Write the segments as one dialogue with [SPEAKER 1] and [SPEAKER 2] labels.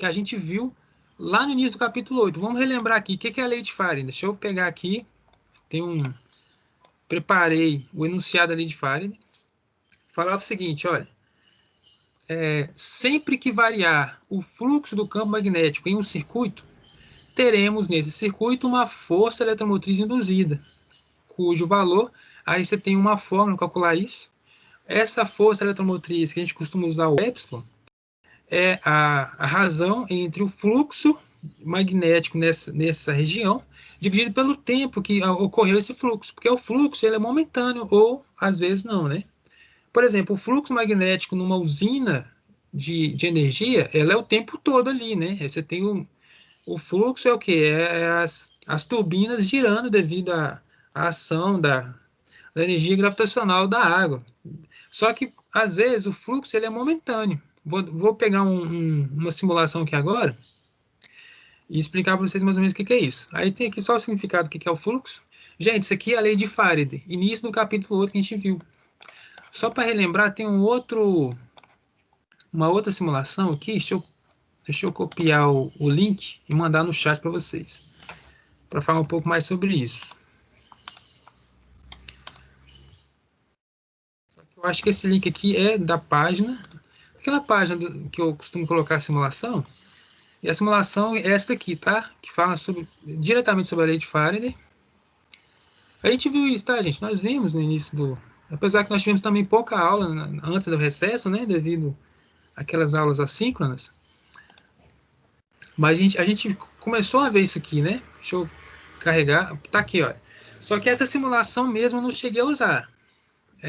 [SPEAKER 1] que a gente viu lá no início do capítulo 8. Vamos relembrar aqui o que é a lei de Faraday. Deixa eu pegar aqui, preparei o enunciado da lei de Faraday. Falava o seguinte, olha, sempre que variar o fluxo do campo magnético em um circuito, teremos nesse circuito uma força eletromotriz induzida, cujo valor, aí você tem uma fórmula para calcular isso. Essa força eletromotriz que a gente costuma usar, o epsilon, é a razão entre o fluxo magnético nessa região, dividido pelo tempo que ocorreu esse fluxo, porque o fluxo ele é momentâneo, ou às vezes não, né? Por exemplo, o fluxo magnético numa usina de energia, ela é o tempo todo ali, né? Você tem o fluxo é o quê? As turbinas girando devido à ação da energia gravitacional da água. Só que, às vezes, o fluxo ele é momentâneo. Vou pegar uma simulação aqui agora e explicar para vocês mais ou menos o que é isso. Aí tem aqui só o significado do que é o fluxo. Gente, isso aqui é a lei de Faraday, início do capítulo 8 que a gente viu. Só para relembrar, tem uma outra simulação aqui. Deixa eu copiar o link e mandar no chat para vocês, para falar um pouco mais sobre isso. Só que eu acho que esse link aqui é da página, aquela página que eu costumo colocar a simulação. E a simulação é essa aqui, tá? Que fala diretamente sobre a lei de Faraday. A gente viu isso, tá, gente? Nós vimos no início do... Apesar que nós tivemos também pouca aula antes do recesso, né? Devido àquelas aulas assíncronas. Mas a gente começou a ver isso aqui, né? Deixa eu carregar. Tá aqui, olha. Só que essa simulação mesmo eu não cheguei a usar.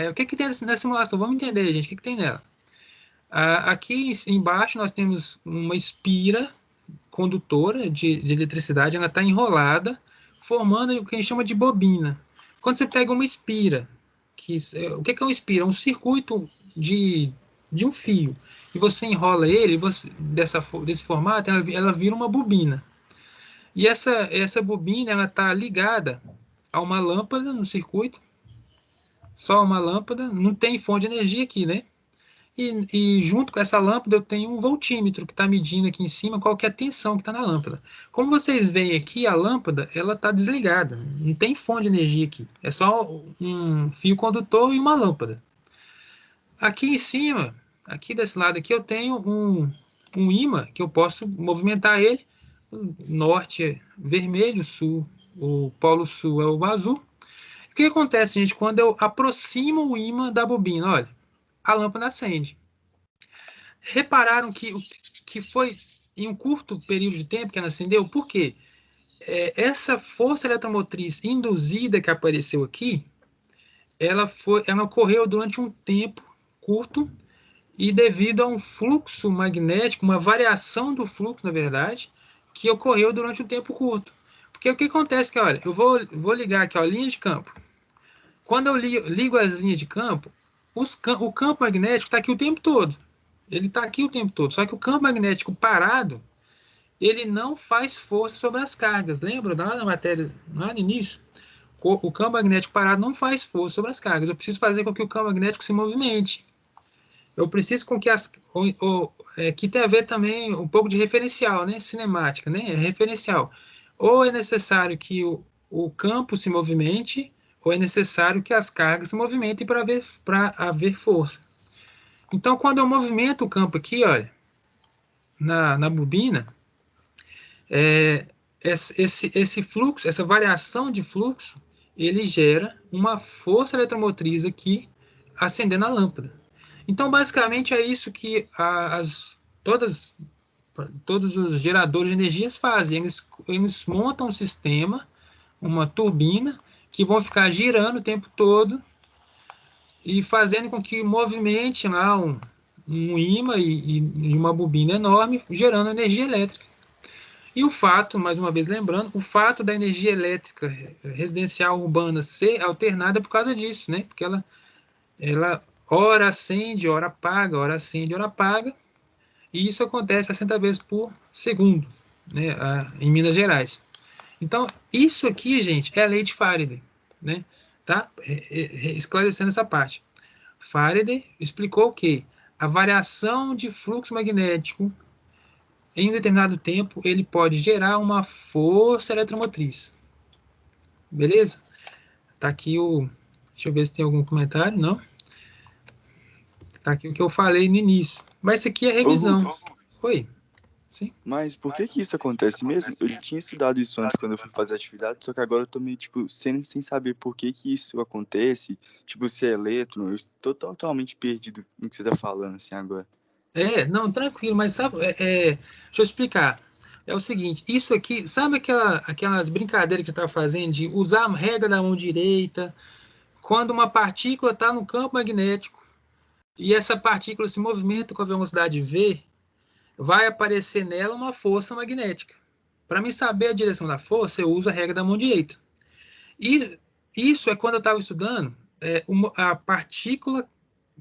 [SPEAKER 1] O que tem nessa simulação? Vamos entender, gente. O que tem nela? Aqui embaixo nós temos uma espira condutora de eletricidade, ela está enrolada, formando o que a gente chama de bobina. Quando você pega uma espira, o que é uma espira? Um circuito de um fio, e você enrola ele, desse formato, ela vira uma bobina. E essa bobina ela está ligada a uma lâmpada no circuito, só uma lâmpada, não tem fonte de energia aqui, né? E junto com essa lâmpada eu tenho um voltímetro que está medindo aqui em cima qual que é a tensão que está na lâmpada. Como vocês veem aqui, a lâmpada ela está desligada, não tem fonte de energia aqui. É só um fio condutor e uma lâmpada. Aqui em cima, aqui desse lado aqui, eu tenho um ímã que eu posso movimentar ele. O norte é vermelho, sul, o polo sul é o azul. O que acontece, gente, quando eu aproximo o ímã da bobina? Olha, a lâmpada acende. Repararam que foi em um curto período de tempo que ela acendeu? Por quê? Essa força eletromotriz induzida que apareceu aqui, ela ocorreu durante um tempo curto e devido a um fluxo magnético, uma variação do fluxo, na verdade, que ocorreu durante um tempo curto. Porque o que acontece que, olha, eu vou ligar aqui, ó, linha de campo. Quando eu ligo as linhas de campo, o campo magnético está aqui o tempo todo. Ele está aqui o tempo todo. Só que o campo magnético parado, ele não faz força sobre as cargas. Lembra lá na matéria, lá no início? O campo magnético parado não faz força sobre as cargas. Eu preciso fazer com que o campo magnético se movimente. Eu preciso com que que tem a ver também um pouco de referencial, né? Cinemática, né? Referencial. Ou é necessário que o campo se movimente, ou é necessário que as cargas se movimentem para haver força. Então, quando eu movimento o campo aqui, olha, na bobina, esse fluxo, essa variação de fluxo, ele gera uma força eletromotriz aqui acendendo a lâmpada. Então, basicamente, é isso que todos os geradores de energias fazem. Eles montam um sistema, uma turbina, que vão ficar girando o tempo todo e fazendo com que movimente lá um ímã e uma bobina enorme, gerando energia elétrica. E o fato, mais uma vez lembrando, o fato da energia elétrica residencial urbana ser alternada é por causa disso, né? Porque ela ora acende, ora apaga, ora acende, ora apaga, e isso acontece 60 vezes por segundo, né? Em Minas Gerais. Então, isso aqui, gente, é a lei de Faraday, né? Tá? Esclarecendo essa parte. Faraday explicou que a variação de fluxo magnético em um determinado tempo, ele pode gerar uma força eletromotriz. Beleza? Tá aqui o... Deixa eu ver se tem algum comentário. Não. Tá aqui o que eu falei no início. Mas isso aqui é
[SPEAKER 2] Ô,
[SPEAKER 1] revisão.
[SPEAKER 2] Rubens,
[SPEAKER 1] Oi? Sim?
[SPEAKER 2] mas por que que isso acontece mesmo? Eu tinha estudado isso antes quando eu fui fazer atividade, só que agora eu tô meio, tipo, sem saber por que que isso acontece, tipo, se é elétron, eu estou totalmente perdido no que você tá falando, assim, agora.
[SPEAKER 1] Não, tranquilo, mas sabe, deixa eu explicar. É o seguinte, isso aqui, sabe aquelas brincadeiras que eu estava fazendo de usar a regra da mão direita, quando uma partícula está no campo magnético e essa partícula se movimenta com a velocidade v, vai aparecer nela uma força magnética. Para mim saber a direção da força, eu uso a regra da mão direita. E isso é quando eu estava estudando a partícula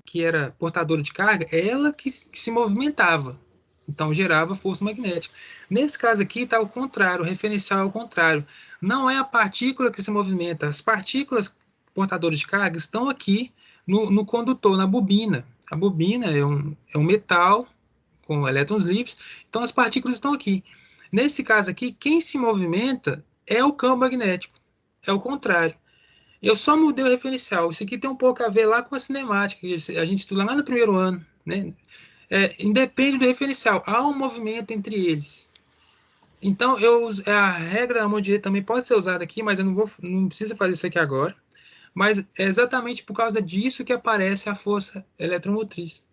[SPEAKER 1] que era portadora de carga, ela que se movimentava. Então gerava força magnética. Nesse caso aqui está o contrário, o referencial é o contrário. Não é a partícula que se movimenta, as partículas portadoras de carga estão aqui no condutor, na bobina. A bobina é um metal com elétrons livres, então as partículas estão aqui. Nesse caso aqui, quem se movimenta é o campo magnético, é o contrário. Eu só mudei o referencial. Isso aqui tem um pouco a ver lá com a cinemática, que a gente estuda lá no primeiro ano, né? Independe do referencial, há um movimento entre eles. Então, a regra da mão direita também pode ser usada aqui, mas eu não preciso fazer isso aqui agora. Mas é exatamente por causa disso que aparece a força eletromotriz.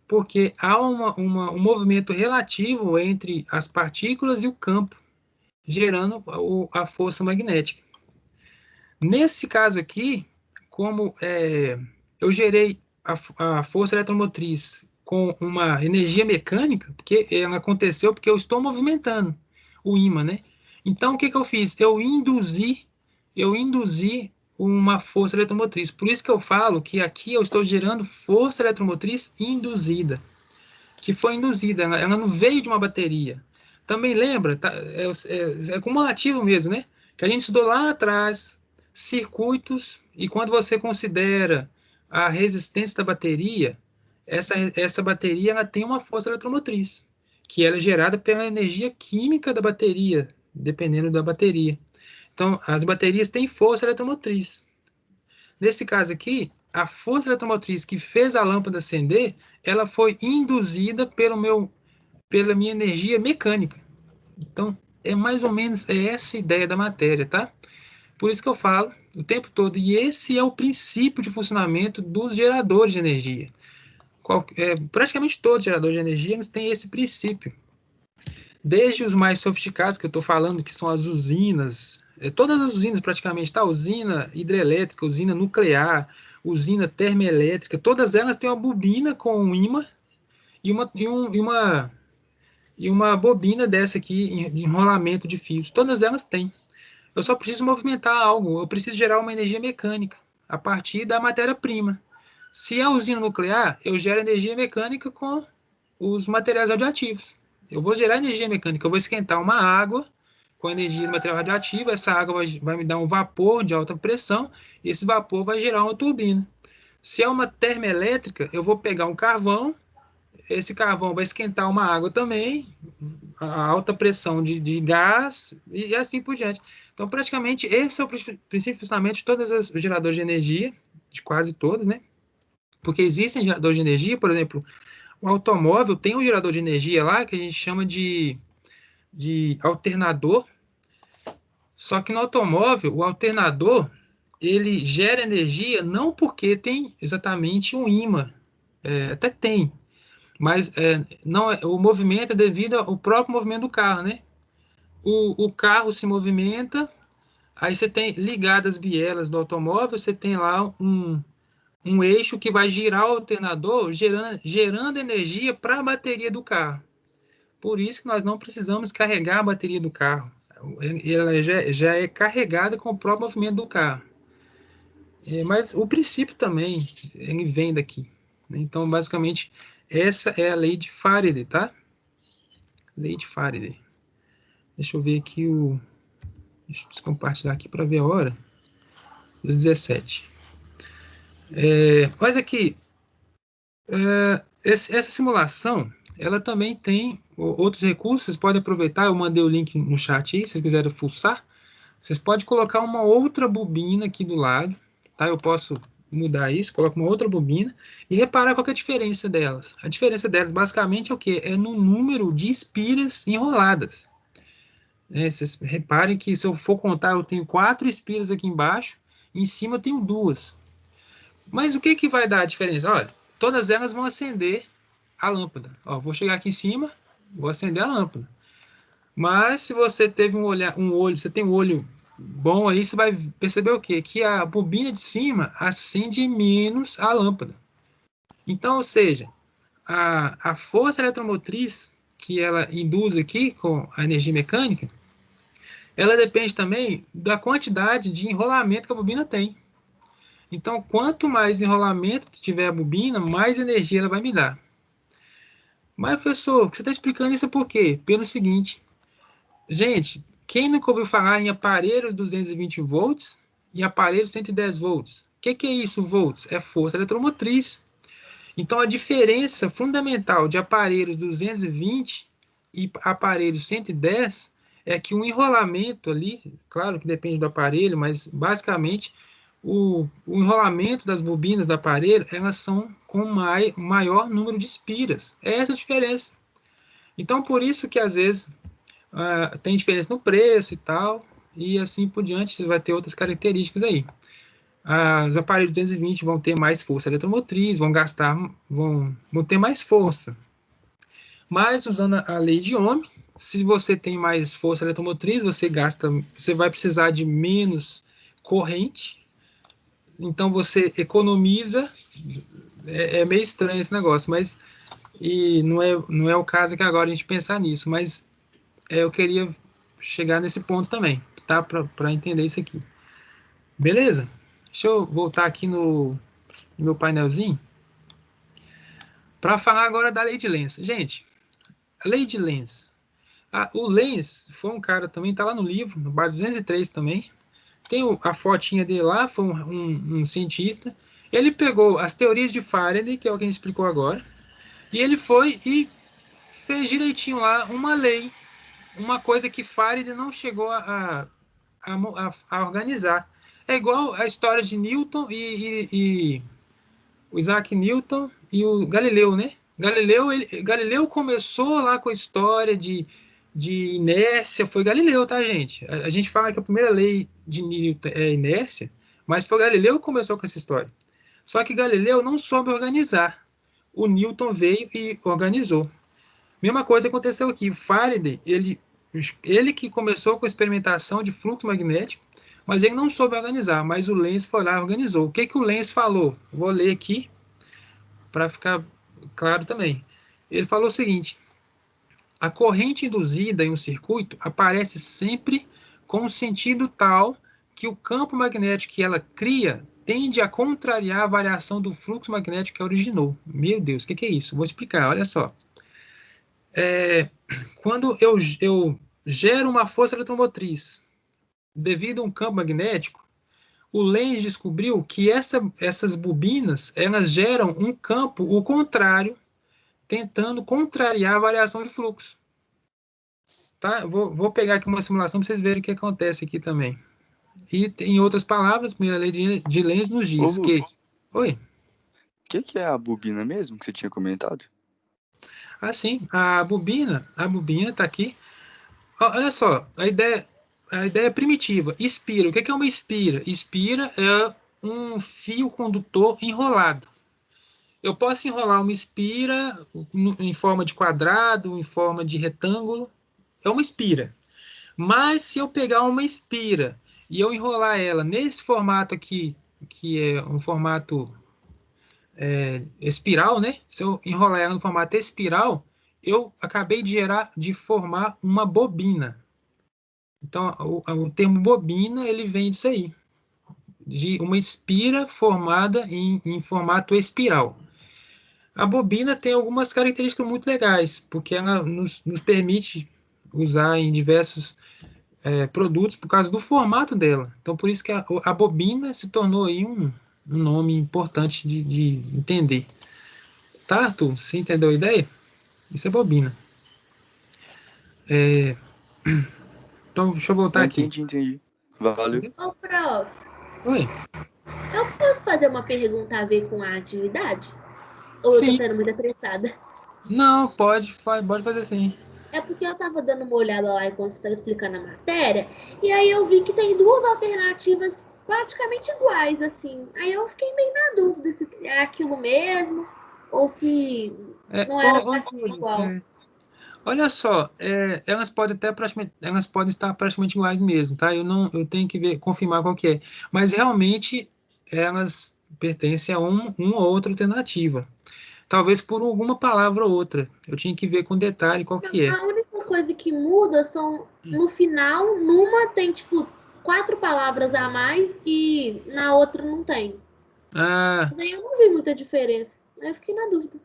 [SPEAKER 1] Porque há um movimento relativo entre as partículas e o campo, gerando a força magnética. Nesse caso aqui, como eu gerei a força eletromotriz com uma energia mecânica, porque ela aconteceu porque eu estou movimentando o ímã, né? Então, o que que eu fiz? Eu induzi uma força eletromotriz. Por isso que eu falo que aqui eu estou gerando força eletromotriz induzida, que foi induzida, ela não veio de uma bateria. Também lembra, tá, é cumulativo mesmo, né? Que a gente estudou lá atrás, circuitos, e quando você considera a resistência da bateria, essa bateria ela tem uma força eletromotriz, que ela é gerada pela energia química da bateria, dependendo da bateria. Então, as baterias têm força eletromotriz. Nesse caso aqui, a força eletromotriz que fez a lâmpada acender, ela foi induzida pela minha energia mecânica. Então, é mais ou menos essa ideia da matéria, tá? Por isso que eu falo o tempo todo. E esse é o princípio de funcionamento dos geradores de energia. Praticamente todos os geradores de energia eles têm esse princípio. Desde os mais sofisticados, que eu estou falando, que são as usinas, todas as usinas praticamente, tá? Usina hidrelétrica, usina nuclear, usina termoelétrica, todas elas têm uma bobina com um ímã e uma bobina dessa aqui, enrolamento de fios. Todas elas têm. Eu só preciso movimentar algo, eu preciso gerar uma energia mecânica a partir da matéria-prima. Se é a usina nuclear, eu gero energia mecânica com os materiais radioativos. Eu vou gerar energia mecânica, eu vou esquentar uma água com energia do material radioativo, essa água vai me dar um vapor de alta pressão, e esse vapor vai gerar uma turbina. Se é uma termoelétrica, eu vou pegar um carvão, esse carvão vai esquentar uma água também, a alta pressão de gás e assim por diante. Então, praticamente, esse é o princípio de funcionamento de todos os geradores de energia, de quase todos, né? Porque existem geradores de energia, por exemplo, o automóvel tem um gerador de energia lá que a gente chama de alternador, só que no automóvel, o alternador, ele gera energia não porque tem exatamente um ímã, até tem, mas não o movimento é devido ao próprio movimento do carro, né? O carro se movimenta, aí você tem ligadas as bielas do automóvel, você tem lá um eixo que vai girar o alternador, gerando energia para a bateria do carro. Por isso que nós não precisamos carregar a bateria do carro. Ela já é carregada com o próprio movimento do carro. Mas o princípio também ele vem daqui, né? Então, basicamente, essa é a lei de Faraday, tá? Lei de Faraday. Deixa eu ver aqui Deixa eu compartilhar aqui para ver a hora. 17. Mas aqui, essa simulação, ela também tem outros recursos, vocês podem aproveitar, eu mandei o link no chat aí, se vocês quiserem fuçar, vocês podem colocar uma outra bobina aqui do lado, tá? Eu posso mudar isso, coloco uma outra bobina e reparar qual que é a diferença delas. A diferença delas basicamente é o quê? É no número de espiras enroladas. Vocês reparem que se eu for contar, eu tenho 4 espiras aqui embaixo, em cima eu tenho 2. Mas o que que vai dar a diferença? Olha, todas elas vão acender a lâmpada. Ó, vou chegar aqui em cima, vou acender a lâmpada. Mas se você teve um olho, você tem um olho bom aí, você vai perceber o quê? Que a bobina de cima acende menos a lâmpada. Então, ou seja, a força eletromotriz que ela induz aqui com a energia mecânica, ela depende também da quantidade de enrolamento que a bobina tem. Então, quanto mais enrolamento tiver a bobina, mais energia ela vai me dar. Mas, professor, você está explicando isso por quê? Pelo seguinte, gente, quem nunca ouviu falar em aparelhos 220 volts e aparelhos 110 volts? O que é isso, volts? É força eletromotriz. Então, a diferença fundamental de aparelhos 220 e aparelhos 110 é que o enrolamento ali, claro que depende do aparelho, mas basicamente o enrolamento das bobinas do aparelho, elas são com maior número de espiras. É essa a diferença. Então, por isso que às vezes tem diferença no preço e tal, e assim por diante, você vai ter outras características aí. Os aparelhos 220 vão ter mais força eletromotriz, vão ter mais força. Mas usando a lei de Ohm, se você tem mais força eletromotriz, você vai precisar de menos corrente, então você economiza. É meio estranho esse negócio, mas e não é o caso que agora a gente pensar nisso, mas eu queria chegar nesse ponto também, tá? Para entender isso aqui. Beleza? Deixa eu voltar aqui no meu painelzinho para falar agora da lei de Lenz. Gente, a lei de Lenz. O Lenz foi um cara também, tá lá no livro, no bar 203 também. Tem a fotinha dele lá, foi um cientista. Ele pegou as teorias de Faraday, que é o que a gente explicou agora, e ele foi e fez direitinho lá uma lei, uma coisa que Faraday não chegou a organizar. É igual a história de Newton e o Isaac Newton e o Galileu, né? Galileu começou lá com a história de inércia, foi Galileu, tá, gente? A gente fala que a primeira lei de Newton é inércia, mas foi Galileu que começou com essa história. Só que Galileu não soube organizar. O Newton veio e organizou. Mesma coisa aconteceu aqui. Faraday, ele que começou com a experimentação de fluxo magnético, mas ele não soube organizar, mas o Lenz foi lá e organizou. O que, que o Lenz falou? Vou ler aqui para ficar claro também. Ele falou o seguinte: a corrente induzida em um circuito aparece sempre com um sentido tal que o campo magnético que ela cria tende a contrariar a variação do fluxo magnético que originou. Meu Deus, o que é isso? Vou explicar, olha só. Quando eu gero uma força eletromotriz devido a um campo magnético, o Lenz descobriu que essas bobinas elas geram um campo o contrário, tentando contrariar a variação de fluxo. Tá? Vou pegar aqui uma simulação para vocês verem o que acontece aqui também. E, em outras palavras, a primeira lei de Lenz nos
[SPEAKER 2] Ô,
[SPEAKER 1] diz que...
[SPEAKER 2] Lucas,
[SPEAKER 1] Oi?
[SPEAKER 2] o que é a bobina mesmo que você tinha comentado?
[SPEAKER 1] Sim, a bobina está aqui. Olha só, a ideia é primitiva. Espira, o que é uma espira? Espira é um fio condutor enrolado. Eu posso enrolar uma espira em forma de quadrado, em forma de retângulo, é uma espira. Mas se eu pegar uma espira e eu enrolar ela nesse formato aqui, que é um formato espiral, né? Se eu enrolar ela no formato espiral, eu acabei de formar uma bobina. Então, o termo bobina, ele vem disso aí, de uma espira formada em formato espiral. A bobina tem algumas características muito legais, porque ela nos permite usar em diversos produtos por causa do formato dela. Então, por isso que a bobina se tornou aí um nome importante de entender. Tá, Arthur? Você entendeu a ideia? Isso é bobina. Então, deixa eu voltar
[SPEAKER 2] Eu
[SPEAKER 1] aqui.
[SPEAKER 2] entendi. Valeu.
[SPEAKER 1] Entendeu?
[SPEAKER 3] Ô, prof,
[SPEAKER 1] Oi?
[SPEAKER 3] eu posso fazer uma pergunta a ver com a atividade? Ou eu tô
[SPEAKER 1] Sim.
[SPEAKER 3] sendo muito apressada?
[SPEAKER 1] Não, pode fazer sim.
[SPEAKER 3] É porque eu tava dando uma olhada lá enquanto você tava explicando a matéria, e aí eu vi que tem duas alternativas praticamente iguais, assim. Aí eu fiquei meio na dúvida se é aquilo mesmo, ou se não era pra ser
[SPEAKER 1] Júlio,
[SPEAKER 3] igual.
[SPEAKER 1] olha só, elas podem estar praticamente iguais mesmo, tá? Eu tenho que ver, confirmar qual que é. Mas realmente elas pertencem a uma ou outra alternativa. Talvez por alguma palavra ou outra. Eu tinha que ver com detalhe qual que é.
[SPEAKER 3] A única coisa que muda são, no final, numa tem, tipo, 4 palavras a mais e na outra não tem.
[SPEAKER 1] Ah,
[SPEAKER 3] Daí eu não vi muita diferença. Aí eu fiquei na dúvida.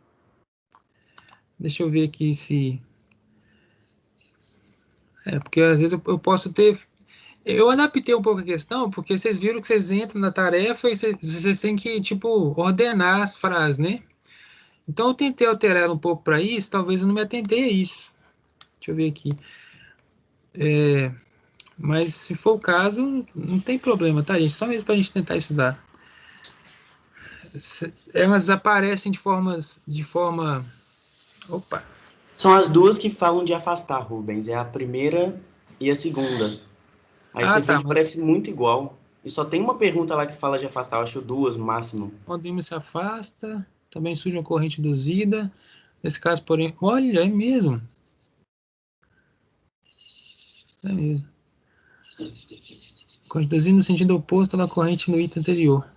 [SPEAKER 1] deixa eu ver aqui se. Porque às vezes eu posso ter. Eu adaptei um pouco a questão, porque vocês viram que vocês entram na tarefa e vocês têm que, tipo, ordenar as frases, né? Então eu tentei alterar ela um pouco para isso, talvez eu não me atentei a isso. Deixa eu ver aqui. Mas se for o caso, não tem problema, tá, gente? Só mesmo para a gente tentar estudar. Elas aparecem de forma. Opa!
[SPEAKER 4] São as duas que falam de afastar, Rubens. É a primeira e a segunda. Aí
[SPEAKER 1] Ah,
[SPEAKER 4] você vê
[SPEAKER 1] tá,
[SPEAKER 4] que
[SPEAKER 1] mas
[SPEAKER 4] parece muito igual. E só tem uma pergunta lá que fala de afastar, eu acho duas no máximo.
[SPEAKER 1] quando o ímã se afasta, também surge uma corrente induzida. Nesse caso, porém, olha, é mesmo. É mesmo. Corrente induzida no sentido oposto à corrente no item anterior.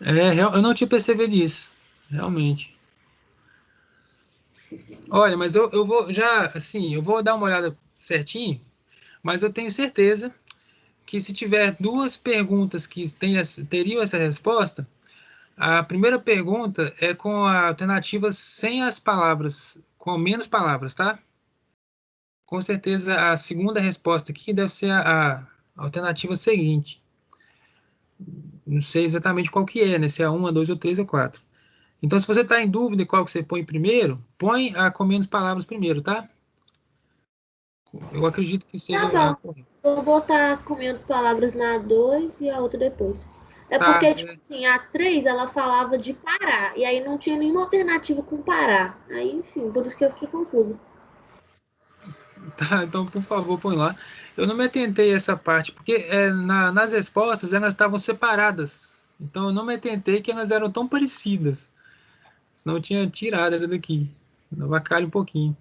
[SPEAKER 1] Eu não tinha percebido isso, realmente. Olha, mas eu vou já, assim, eu vou dar uma olhada certinho, mas eu tenho certeza que se tiver duas perguntas que teriam essa resposta, a primeira pergunta é com a alternativa sem as palavras, com menos palavras, tá? Com certeza a segunda resposta aqui deve ser a alternativa seguinte. Não sei exatamente qual que é, né? Se é a 1, a 2, ou 3 ou 4. Então, se você está em dúvida qual que você põe primeiro, põe a com menos palavras primeiro, tá? Eu acredito que
[SPEAKER 3] Tá
[SPEAKER 1] seja a
[SPEAKER 3] bom.
[SPEAKER 1] correta.
[SPEAKER 3] Vou botar com menos palavras na 2 e a outra depois. É
[SPEAKER 1] Tá,
[SPEAKER 3] porque, tipo assim, a 3 ela falava de parar. E aí não tinha nenhuma alternativa com parar. Aí, enfim, por isso que eu fiquei confusa.
[SPEAKER 1] tá, então por favor põe lá. Eu não me atentei a essa parte, porque nas respostas elas estavam separadas. Então eu não me atentei que elas eram tão parecidas. Senão eu tinha tirado ela daqui. Avacalha um pouquinho.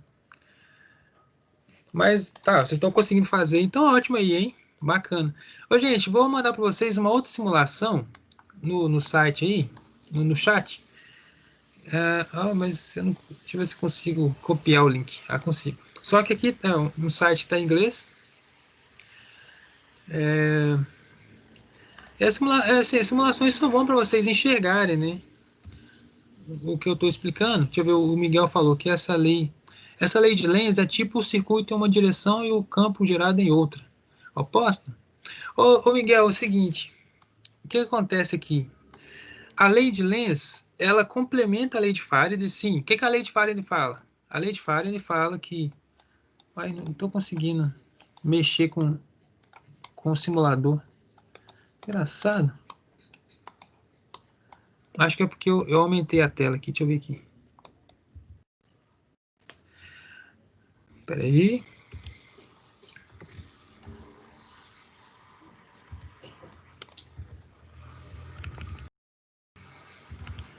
[SPEAKER 1] Mas tá, vocês estão conseguindo fazer, então ótimo aí, hein? Bacana. Ô, gente, vou mandar para vocês uma outra simulação no site aí, no chat. Mas eu não, deixa eu ver se consigo copiar o link. Ah, consigo. Só que aqui no site está em inglês. Assim, as simulações são bom para vocês enxergarem, né? O que eu estou explicando. Deixa eu ver, o Miguel falou que essa lei de Lenz é tipo o circuito em uma direção e o campo girado em outra. Oposta? Ô Miguel, é o seguinte, o que acontece aqui? A lei de Lenz, ela complementa a lei de Faraday, sim. O que a lei de Faraday fala? A lei de Faraday fala que... Ai, não estou conseguindo mexer com o simulador. Engraçado. Acho que é porque eu aumentei a tela aqui. Deixa eu ver aqui. Espera aí.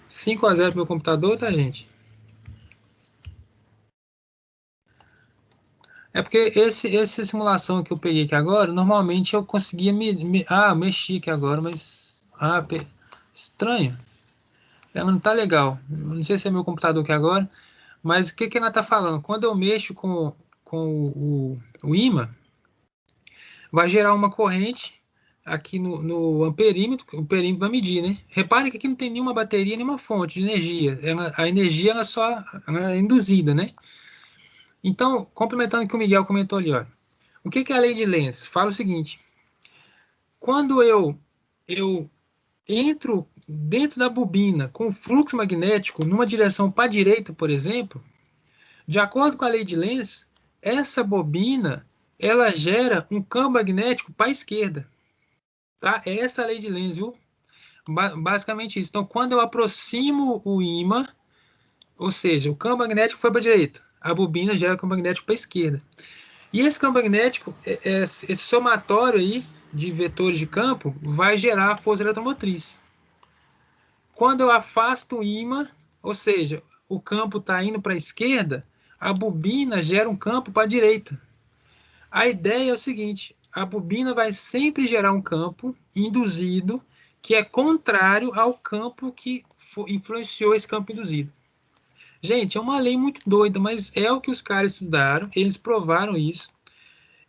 [SPEAKER 1] Cinco a 0 pro meu computador, tá, gente? É porque essa simulação que eu peguei aqui agora, normalmente eu conseguia mexer aqui agora, mas... estranho. Ela não tá legal. Eu não sei se é meu computador aqui agora, mas o que ela tá falando? Quando eu mexo com o ímã, vai gerar uma corrente aqui no amperímetro, o perímetro vai medir, né? Repare que aqui não tem nenhuma bateria, nenhuma fonte de energia. A energia ela é induzida, né? Então, complementando o que o Miguel comentou ali, ó. O que é a lei de Lenz? Fala o seguinte: quando eu dentro da bobina com fluxo magnético numa direção para a direita, por exemplo, de acordo com a lei de Lenz, essa bobina ela gera um campo magnético para a esquerda. Tá? É essa a lei de Lenz, viu? Basicamente isso. Então, quando eu aproximo o ímã, ou seja, o campo magnético foi para a direita, a bobina gera o campo magnético para a esquerda. E esse campo magnético, esse somatório aí de vetores de campo, vai gerar a força eletromotriz. Quando eu afasto o ímã, ou seja, o campo está indo para a esquerda, a bobina gera um campo para a direita. A ideia é o seguinte: a bobina vai sempre gerar um campo induzido que é contrário ao campo que influenciou esse campo induzido. Gente, é uma lei muito doida, mas é o que os caras estudaram, eles provaram isso.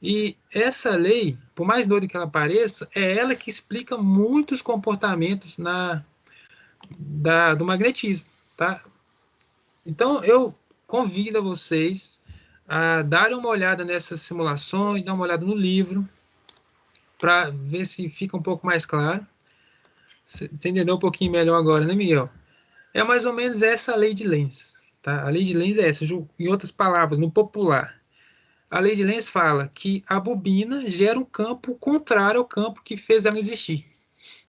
[SPEAKER 1] E essa lei, por mais doida que ela pareça, é ela que explica muitos comportamentos do magnetismo, tá? Então, eu convido a vocês a darem uma olhada nessas simulações, dar uma olhada no livro, para ver se fica um pouco mais claro. Você entendeu um pouquinho melhor agora, né, Miguel? É mais ou menos essa a lei de Lenz. Tá? A lei de Lenz é essa. Em outras palavras, no popular, a lei de Lenz fala que a bobina gera um campo contrário ao campo que fez ela existir.